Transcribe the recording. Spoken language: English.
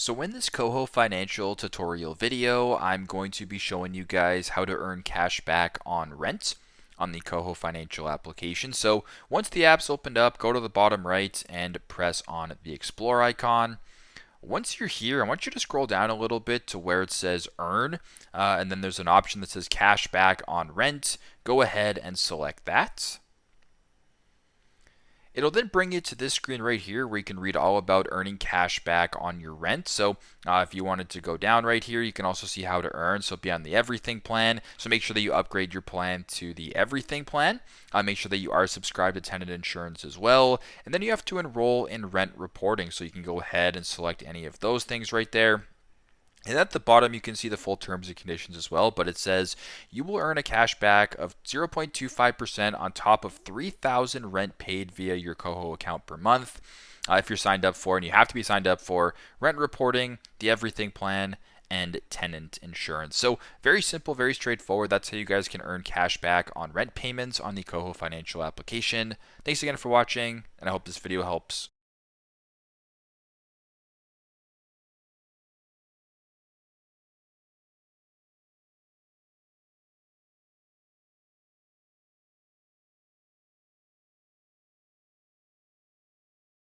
So in this KOHO Financial tutorial video, I'm going to be showing you guys how to earn cash back on rent on the KOHO Financial application. So once the app's opened up, go to the bottom right and press on the Explore icon. Once you're here, I want you to scroll down a little bit to where it says Earn, and then there's an option that says Cash Back on Rent. Go ahead and select that. It'll then bring you to this screen right here where you can read all about earning cash back on your rent. So if you wanted to go down right here, you can also see how to earn. So be on the everything plan. So make sure that you upgrade your plan to the everything plan. Make sure that you are subscribed to tenant insurance as well. And then you have to enroll in rent reporting. So you can go ahead and select any of those things right there. And at the bottom, you can see the full terms and conditions as well, but it says you will earn a cash back of 0.25% on top of 3,000 rent paid via your KOHO account per month. If you're signed up for, and you have to be signed up for, rent reporting, the everything plan, and tenant insurance. So very simple, very straightforward. That's how you guys can earn cash back on rent payments on the KOHO Financial application. Thanks again for watching, and I hope this video helps.